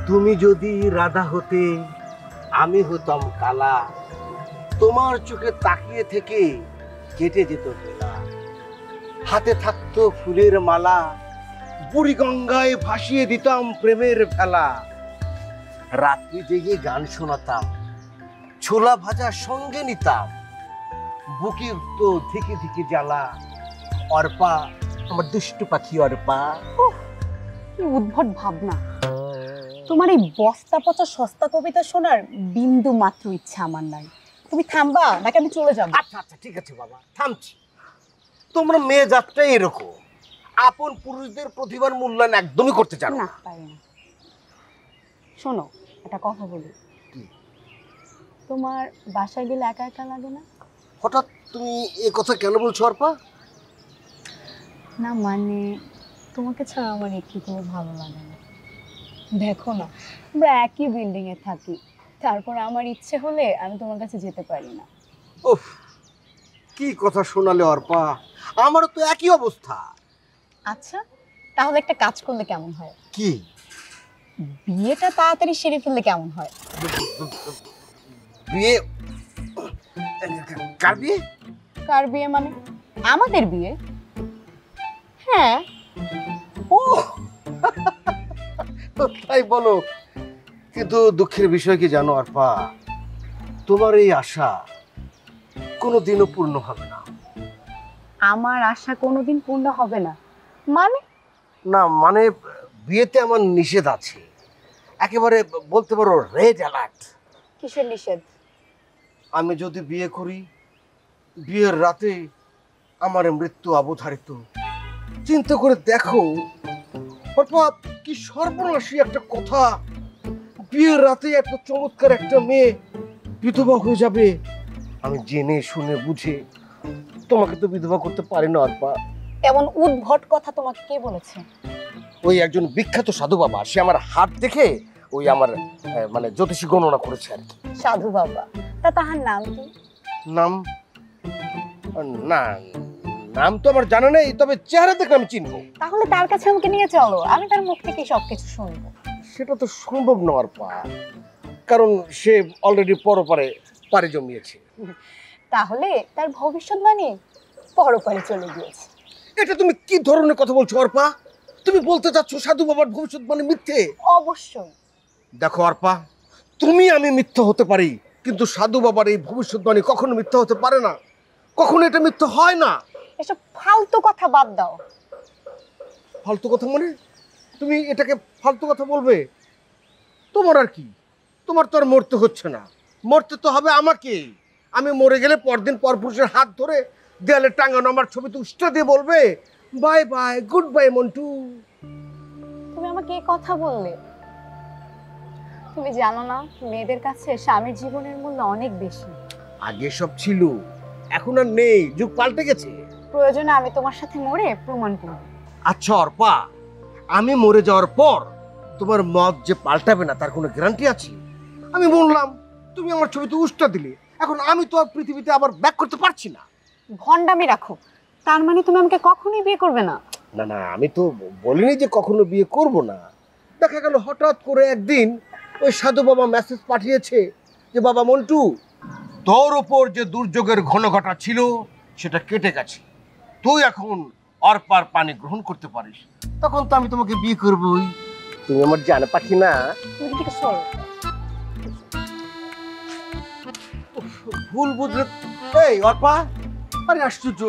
তুমি যদি রাধা হতে আমি হতাম কালা, তোমার চোখে তাকিয়ে থেকে কেটে যেত বেলা। হাতে থাকতো ফুলের মালা, বুড়ি গঙ্গায় ভাসিয়ে দিতাম প্রেমের ভেলা। রাত্রি জেগে গান শোনাতাম, ছোলা ভাজা সঙ্গে নিতাম, বুকে তো ধিকে ধিকে জ্বালা। অর্পা, আমার দুষ্টু পাখি অর্পা। কি উদ্ভট ভাবনা। তোমার এই বস্তা পচা সস্তা কবিতা শোনার বিন্দু মাত্র ইচ্ছা আমার নাই। তুমি থামবা নাকি আমি চলে যাবো? আচ্ছা আচ্ছা ঠিক আছে বাবা, থামছি। তোমরা মেয়ে যাত্রাই এরকম, আপন পুরুষদের প্রতিভার মূল্যায়ন একদমই করতে চাও না না। পারি না। শোনো, একটা কথা বলি। কি? তোমার বাসায় গেলে একা একা লাগে না? হঠাৎ তুমি এ কথা কেন বলছো অর্পা? না মানে তোমাকে ছাড়া আমার একটু কোনো ভালো লাগে না। দেখো না, আমরা একই বিল্ডিং এ থাকি, তারপর আমার ইচ্ছে হলে আমি তোমার কাছে যেতে পারি না। উফ, কি কথা শোনালে অর্পা, আমারও তো একই অবস্থা। আচ্ছা, তাহলে একটা কাজ করলে কেমন হয়? কি? বিয়েটা তাড়াতাড়ি সেরে ফেললে কেমন হয়? বিয়ে? কার বিয়ে? কার বিয়ে মানে? আমাদের বিয়ে। হ্যাঁ। ও তাই বলো, কিন্তু দুঃখের বিষয় কি জানো অর্পা, তোমার এই আশা কোনোদিনও পূর্ণ হবে না। আমার আশা কোনোদিন পূর্ণ হবে না মানে? না মানে বিয়েতে আমার নিষেধ আছে, একেবারে বলতে পারো রেড অ্যালার্ট। কিসের নিষেধ? আমি যদি বিয়ে করি, বিয়ের রাতে আমার মৃত্যু অবধারিত। চিন্তা করে দেখো অর্পা, কি সর্বনাশী একটা কথা। বিয়ের রাতে এত চমৎকার একটা মেয়ে বিধবা হয়ে যাবে। আমি জেনে শুনে বুঝে তোমাকে তো বিধবা করতে পারি না অর্পা। এমন উদ্ভট কথা তোমাকে কে বলেছে? ওই একজন বিখ্যাত সাধু বাবা, সে আমার হাত দেখে ওই আমার মানে জ্যোতিষী গণনা করেছে আর কি। সাধু বাবা? তা তাহার নাম কি? নাম? না, নাম তো আমার জানা নেই, তবে চেহারা দেখে আমি চিনবো। তাহলে তার কাছে আমাকে নিয়ে চলো, আমি তার মুখ থেকে সবকিছু শুনবো। সেটা তো সম্ভব না অর্পা, কারণ সে অলরেডি পরপারে পাড়ি জমিয়েছে। তাহলে তার ভবিষ্যৎবাণী পরপারে চলে গিয়েছে। এটা তুমি কি ধরনের কথা বলছো অর্পা? তুমি বলতে চাচ্ছ সাধু বাবার ভবিষ্যৎবাণী মিথ্যে? অবশ্যই। দেখো অর্পা, তুমি আমি মিথ্যা হতে পারি, কিন্তু সাধু বাবার এই ভবিষ্যৎবাণী কখনো মিথ্যা হতে পারে না, কখনো এটা মিথ্যা হয় না। এসব ফালতু কথা বাদ দাও। ফালতু কথা মানে? তুমি এটাকে ফালতু কথা বলবে? তোমার আর কি, তোমার তো আর মরতে হচ্ছে না, মরতে তো হবে আমাকে। আমি মরে গেলে পরদিন পরপুরুষের হাত ধরে দেয়ালে টাঙানো আমার ছবিতে উষ্টা দিয়ে বলবে bye bye, good bye Montu. তুমি আমাকে এই কথা বললে? তুমি জানো না, মেয়েদের কাছে স্বামীর জীবনের মূল্য অনেক বেশি। আগে সব ছিল, এখন আর নেই, যুগ পাল্টে গেছে। প্রয়োজনে আমি তোমার সাথে মরে প্রমাণ করব। আচ্ছা অর্পা, আমি মরে যাওয়ার পর তোমার মত যে পাল্টাবে না তার কোনো গ্যারান্টি আছে? আমি বললাম, তুমি আমার ছবিতে উষ্টা দিলে, এখন আমি তো আর পৃথিবীতে আবার ব্যাক করতে পারছি না। ভন্ডামি রাখো। তার মানে তুমি আমাকে কখনোই বিয়ে করবে না? না না, আমি তো বলিনি যে কখনো বিয়ে করব না। দেখা গেল হঠাৎ করে একদিন ওই সাধু বাবা মেসেজ পাঠিয়েছে যে বাবা মন্টু, তোর ওপর যে দুর্যোগের ঘনঘটা ছিল সেটা কেটে গেছে, তুই এখন অর্পার পানি গ্রহণ করতে পারিস। তখন তো আমি তোমাকে বিয়ে করবই। তুমি আমার জানা পাখি না? তুমি ঠিক সরো। ভুল বুঝলে। এই অর্পা, আরে আশ্চর্য,